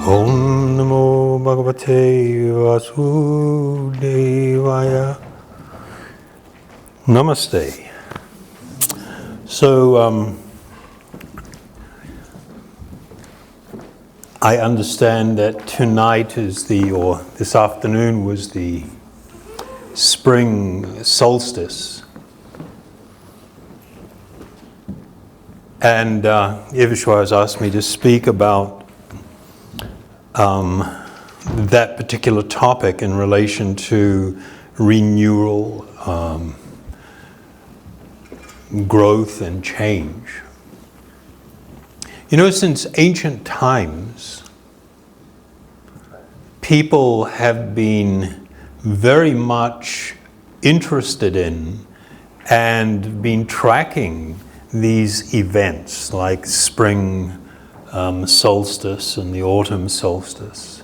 Om Namo Bhagavate Vasudevaya. Namaste. So, I understand that tonight is or this afternoon was the spring solstice. And Ivishwar has asked me to speak about that particular topic in relation to renewal, growth and change. You know, since ancient times, people have been very much interested in and been tracking these events like spring solstice and the autumn solstice.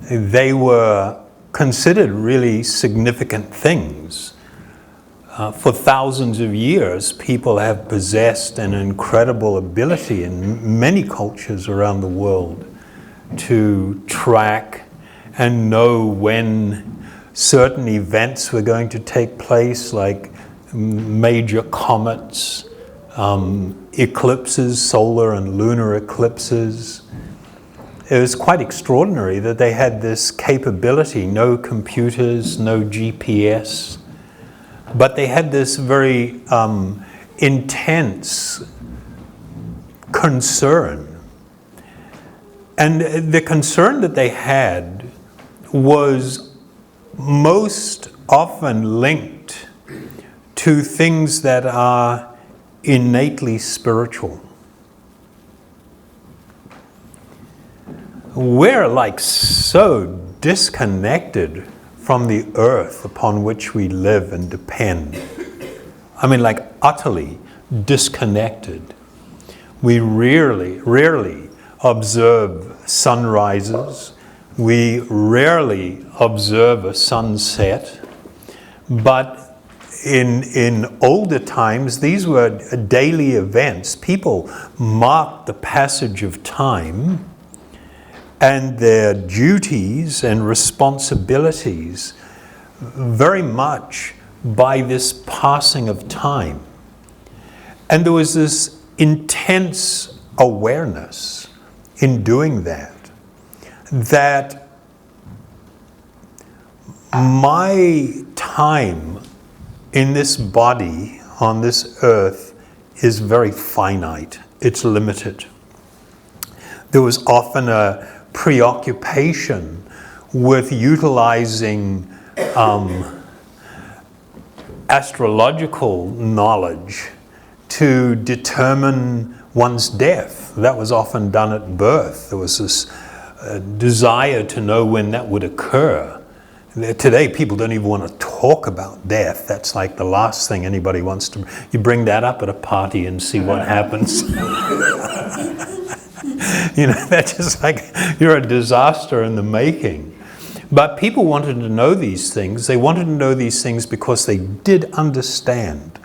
They were considered really significant things. For thousands of years, people have possessed an incredible ability in many cultures around the world to track and know when certain events were going to take place, like major comets, eclipses, solar and lunar eclipses. It was quite extraordinary that they had this capability, no computers, no GPS, but they had this very intense concern. And the concern that they had was most often linked to things that are innately spiritual. We're like so disconnected from the earth upon which we live and depend. I mean, like utterly disconnected. We rarely observe sunrises. We rarely observe a sunset. But in older times, these were daily events. People marked the passage of time and their duties and responsibilities very much by this passing of time. And there was this intense awareness in doing that my time in this body, on this earth, is very finite. It's limited. There was often a preoccupation with utilizing astrological knowledge to determine one's death. That was often done at birth. There was this desire to know when that would occur. Today, people don't even want to talk about death. That's like the last thing anybody wants to. You bring that up at a party and see what happens. You know, that's just like you're a disaster in the making. But people wanted to know these things. They wanted to know these things because they did understand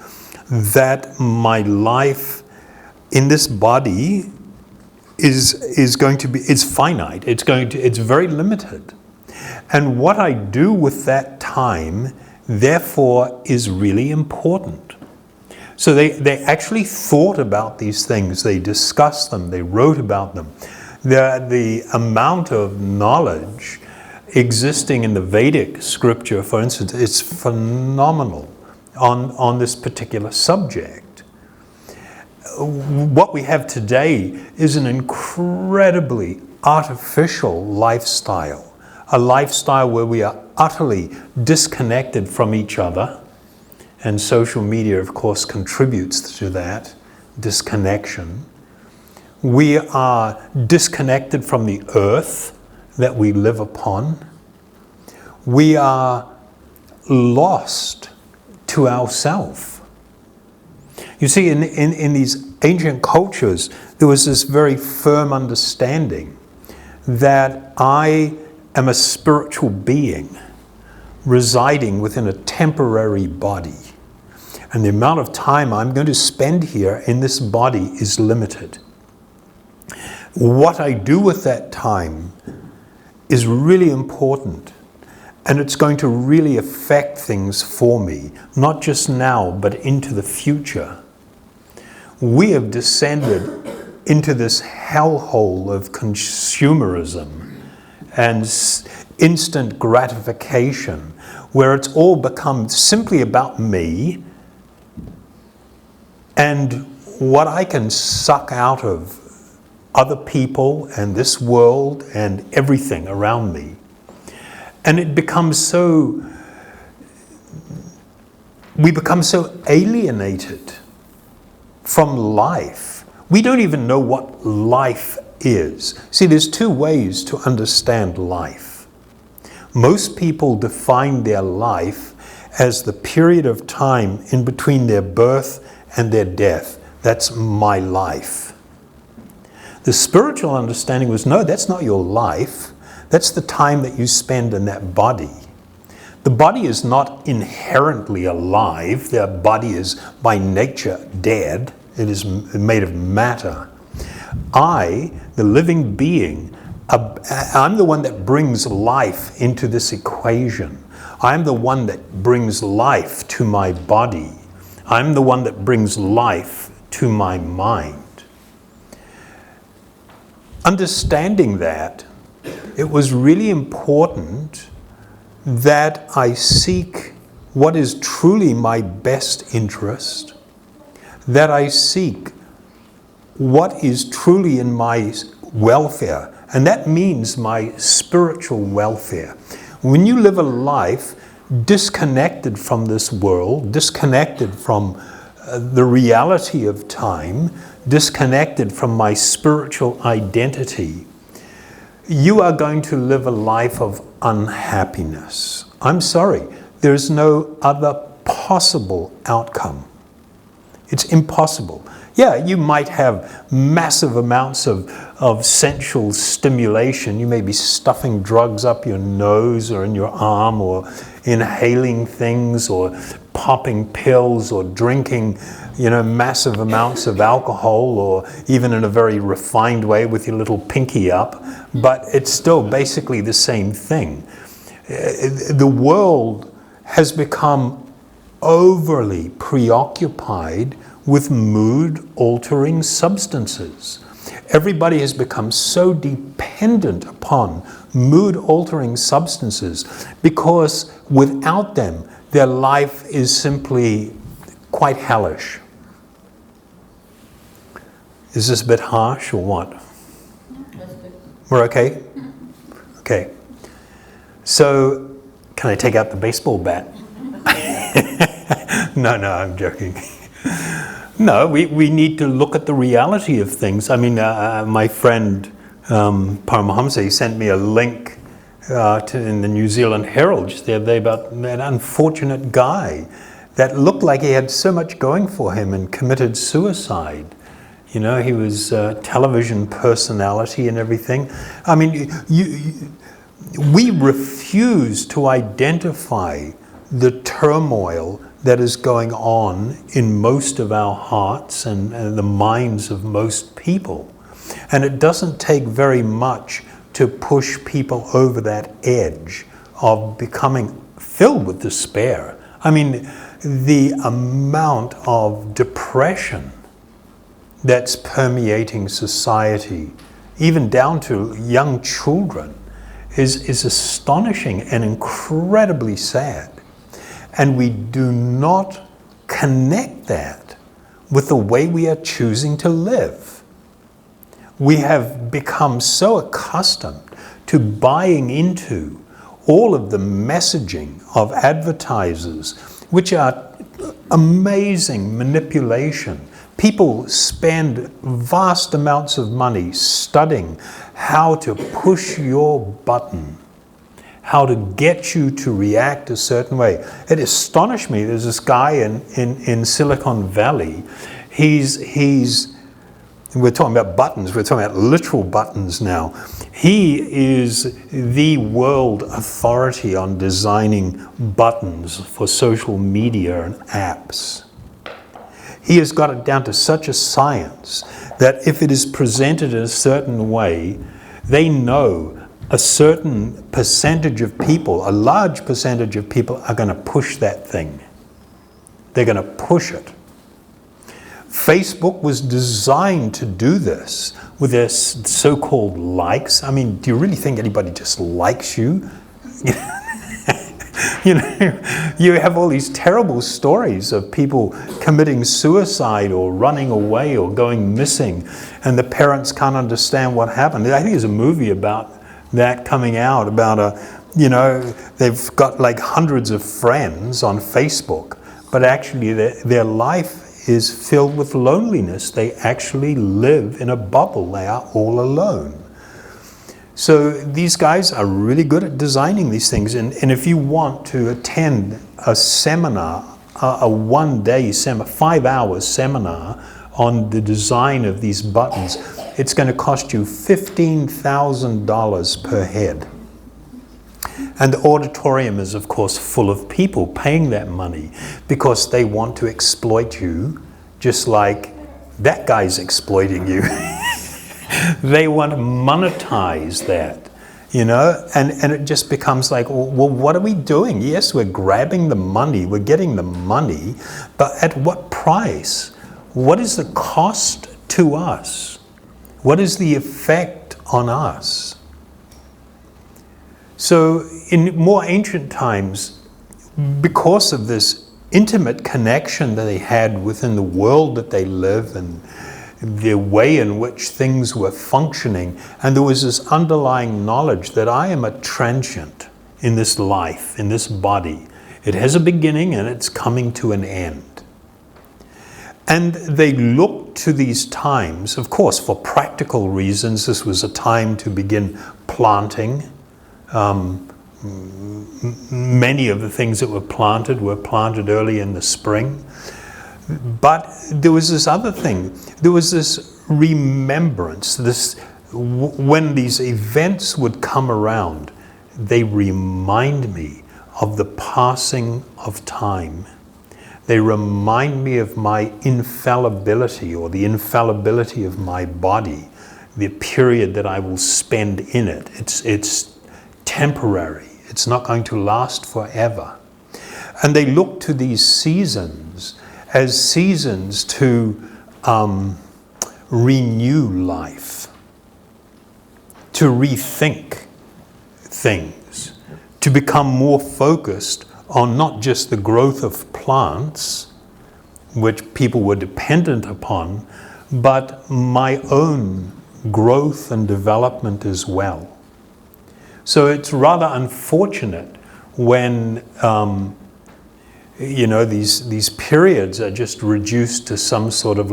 that my life in this body is going to be, it's finite. It's very limited. And what I do with that time, therefore, is really important. So they actually thought about these things. They discussed them. They wrote about them. The amount of knowledge existing in the Vedic scripture, for instance, is phenomenal on this particular subject. What we have today is an incredibly artificial lifestyle. A lifestyle where we are utterly disconnected from each other, and social media, of course, contributes to that disconnection. We are disconnected from the earth that we live upon. We are lost to ourselves. You see, in these ancient cultures, there was this very firm understanding that I am a spiritual being residing within a temporary body. And the amount of time I'm going to spend here in this body is limited. what I do with that time is really important. And it's going to really affect things for me, not just now, but into the future. We have descended into this hellhole of consumerism and instant gratification, where it's all become simply about me and what I can suck out of other people and this world and everything around me. And it becomes so, we become so alienated from life. We don't even know what life is. See, there's two ways to understand life. Most people define their life as the period of time in between their birth and their death. That's my life. The spiritual understanding was, no, that's not your life. That's the time that you spend in that body. The body is not inherently alive. The body is by nature dead. It is made of matter. I, the living being, I'm the one that brings life into this equation. I'm the one that brings life to my body. I'm the one that brings life to my mind. Understanding that, it was really important that I seek what is truly my best interest, that I seek what is truly in my welfare, and that means my spiritual welfare. When you live a life disconnected from this world, disconnected from the reality of time, disconnected from my spiritual identity, you are going to live a life of unhappiness. I'm sorry, there's no other possible outcome. It's impossible. Yeah, you might have massive amounts of sensual stimulation. You may be stuffing drugs up your nose or in your arm, or inhaling things, or popping pills, or drinking, massive amounts of alcohol, or even in a very refined way with your little pinky up. But it's still basically the same thing. The world has become overly preoccupied with mood-altering substances. Everybody has become so dependent upon mood-altering substances because without them, their life is simply quite hellish. Is this a bit harsh or what? That's good. We're okay? Okay. So, can I take out the baseball bat? No, I'm joking. No, we need to look at the reality of things. I mean, my friend Paramahamsa sent me a link in the New Zealand Herald just the other day about that unfortunate guy that looked like he had so much going for him and committed suicide. He was a television personality and everything. I mean, we refuse to identify the turmoil that is going on in most of our hearts and the minds of most people. And it doesn't take very much to push people over that edge of becoming filled with despair. I mean, the amount of depression that's permeating society, even down to young children, is astonishing and incredibly sad. And we do not connect that with the way we are choosing to live. We have become so accustomed to buying into all of the messaging of advertisers, which are amazing manipulation. People spend vast amounts of money studying how to push your button, how to get you to react a certain way. It astonished me. There's this guy in Silicon Valley. We're talking about buttons. We're talking about literal buttons now. He is the world authority on designing buttons for social media and apps. He has got it down to such a science that if it is presented in a certain way, they know a certain percentage of people, a large percentage of people, are going to push that thing. They're going to push it. Facebook was designed to do this with their so-called likes. I mean, do you really think anybody just likes you? You know, you have all these terrible stories of people committing suicide or running away or going missing, and the parents can't understand what happened. I think there's a movie about that coming out, about they've got like hundreds of friends on Facebook, but actually their life is filled with loneliness. They actually live in a bubble. They are all alone. So these guys are really good at designing these things. And if you want to attend a seminar, a one-day seminar, 5-hour seminar on the design of these buttons, it's going to cost you $15,000 per head. And the auditorium is, of course, full of people paying that money because they want to exploit you just like that guy's exploiting you. They want to monetize that, and it just becomes like, well, what are we doing? Yes, we're grabbing the money, we're getting the money, but at what price? What is the cost to us? What is the effect on us? So in more ancient times, because of this intimate connection that they had within the world that they live and the way in which things were functioning, and there was this underlying knowledge that I am a transient in this life, in this body. It has a beginning and it's coming to an end. And they looked to these times, of course, for practical reasons. This was a time to begin planting. Many of the things that were planted early in the spring. But there was this other thing. There was this remembrance. When these events would come around, they remind me of the passing of time. They remind me of my infallibility, or the infallibility of my body, the period that I will spend in it. It's temporary. It's not going to last forever. And they look to these seasons as seasons to renew life, to rethink things, to become more focused on not just the growth of plants, which people were dependent upon, but my own growth and development as well. So it's rather unfortunate when these periods are just reduced to some sort of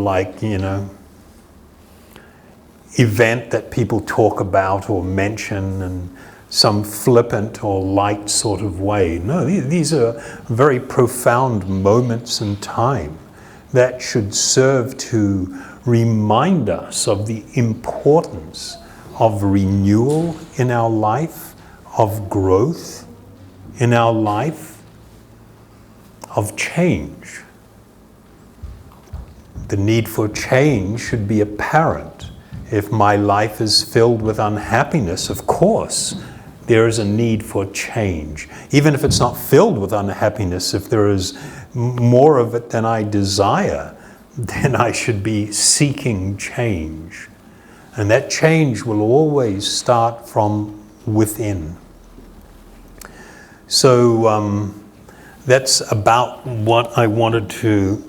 event that people talk about or mention in some flippant or light sort of way. No, these are very profound moments in time that should serve to remind us of the importance of renewal in our life, of growth in our life, of change. The need for change should be apparent. If my life is filled with unhappiness, of course, there is a need for change. Even if it's not filled with unhappiness, if there is more of it than I desire, then I should be seeking change. And that change will always start from within. So that's about what I wanted to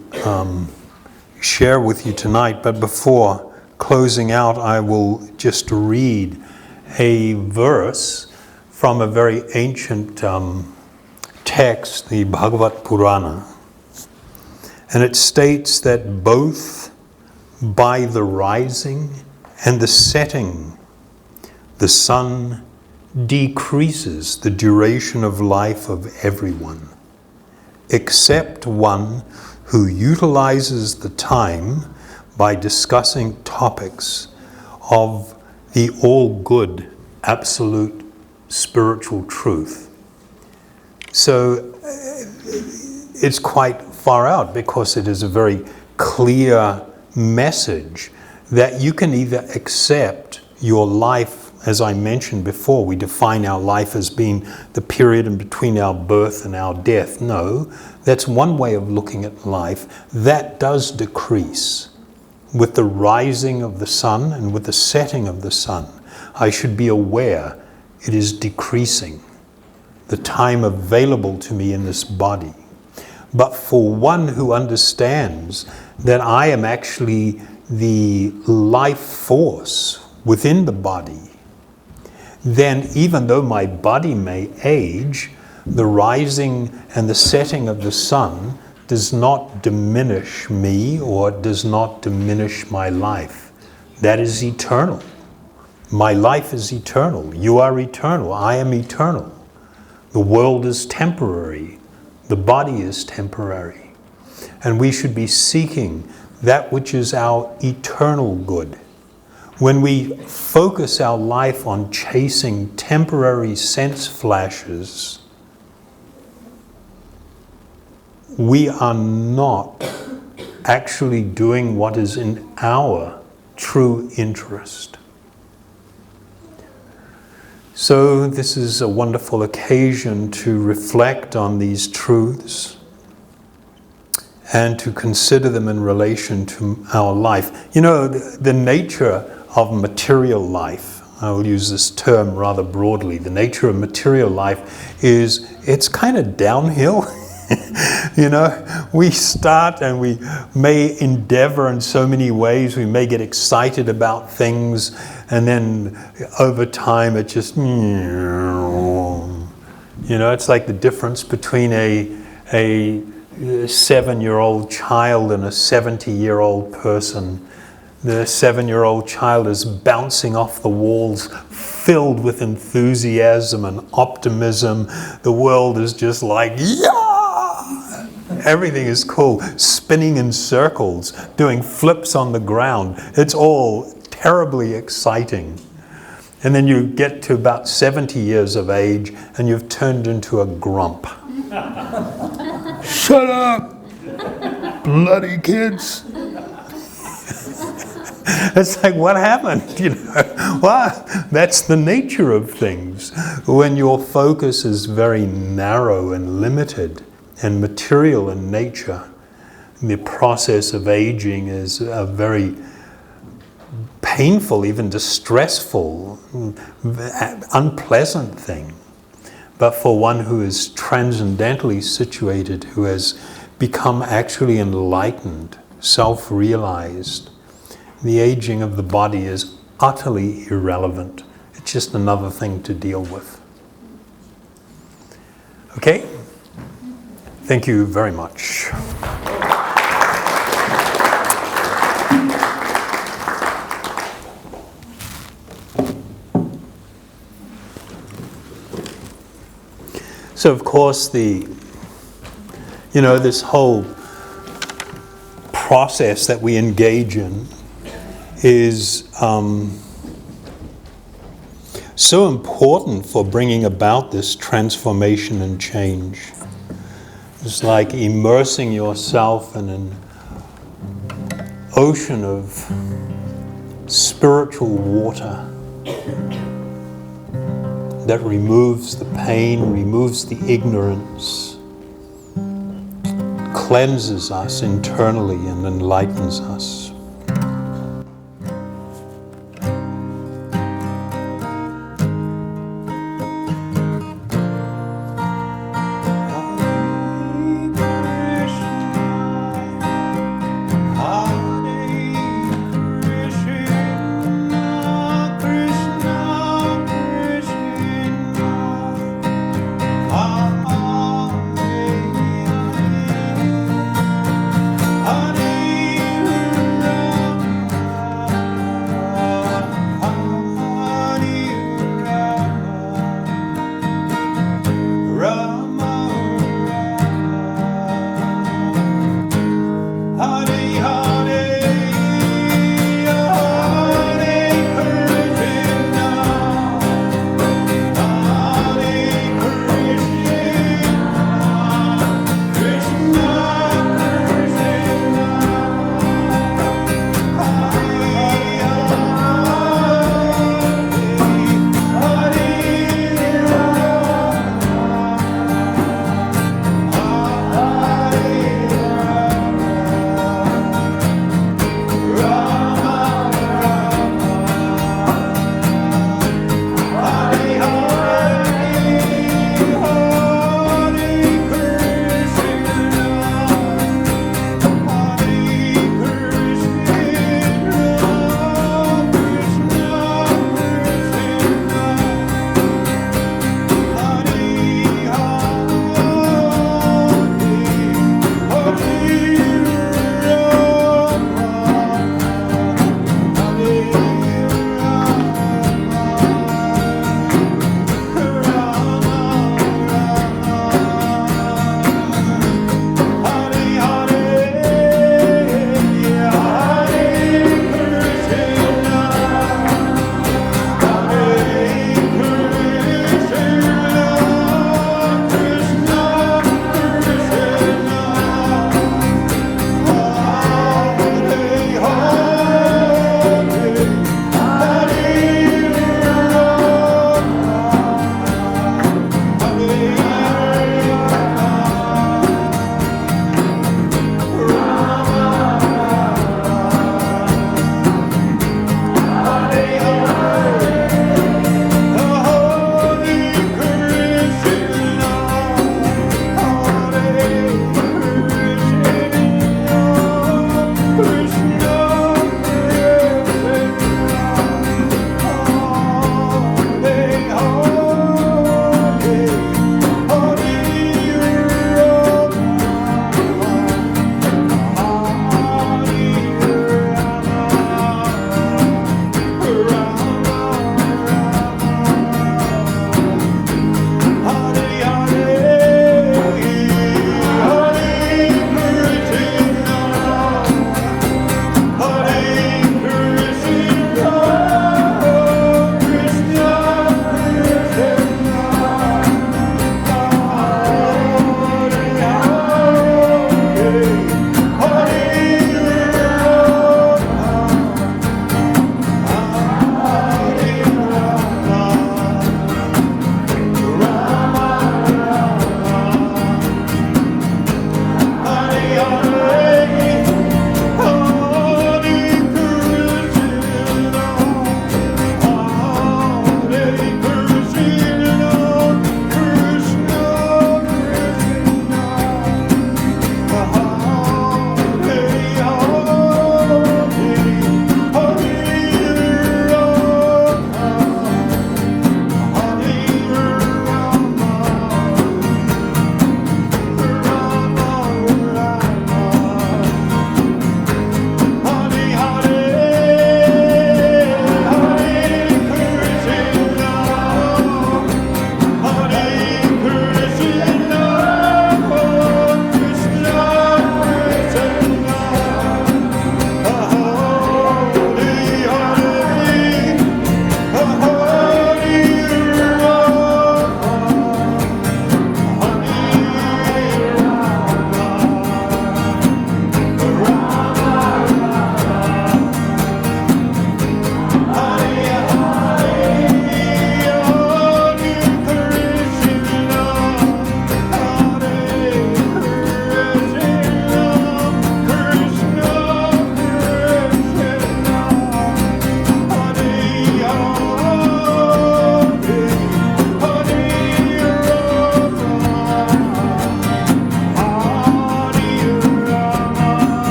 share with you tonight. But before closing out, I will just read a verse from a very ancient text, the Bhagavad Purana. And it states that both by the rising and the setting, the sun decreases the duration of life of everyone, except one who utilizes the time by discussing topics of the all-good, absolute spiritual truth. So it's quite far out because it is a very clear message that you can either accept your life, as I mentioned before, we define our life as being the period in between our birth and our death. No, that's one way of looking at life. That does decrease with the rising of the sun and with the setting of the sun. I should be aware it is decreasing, the time available to me in this body. But for one who understands that I am actually the life force within the body, then even though my body may age, the rising and the setting of the sun does not diminish me or does not diminish my life. That is eternal. My life is eternal. You are eternal. I am eternal. The world is temporary. The body is temporary. And we should be seeking that which is our eternal good. When we focus our life on chasing temporary sense flashes, we are not actually doing what is in our true interest. So this is a wonderful occasion to reflect on these truths and to consider them in relation to our life. You know, the nature of material life, I will use this term rather broadly, the nature of material life is it's kind of downhill. You know, we start and we may endeavor in so many ways, we may get excited about things, and then over time it just, you know, it's like the difference between a 7-year-old child and a 70-year-old person. The 7-year-old child is bouncing off the walls, filled with enthusiasm and optimism. The world is just like, yeah! Everything is cool, spinning in circles, doing flips on the ground. It's all terribly exciting. And then you get to about 70 years of age and you've turned into a grump. Shut up, bloody kids. It's like, what happened? You know, well, that's the nature of things. When your focus is very narrow and limited and material in nature, the process of aging is a very painful, even distressful, unpleasant thing. But for one who is transcendentally situated, who has become actually enlightened, self-realized, the aging of the body is utterly irrelevant. It's just another thing to deal with. Okay? Thank you very much. So of course this whole process that we engage in is so important for bringing about this transformation and change. It's like immersing yourself in an ocean of spiritual water that removes the pain, removes the ignorance, cleanses us internally and enlightens us.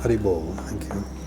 Haribol, thank you.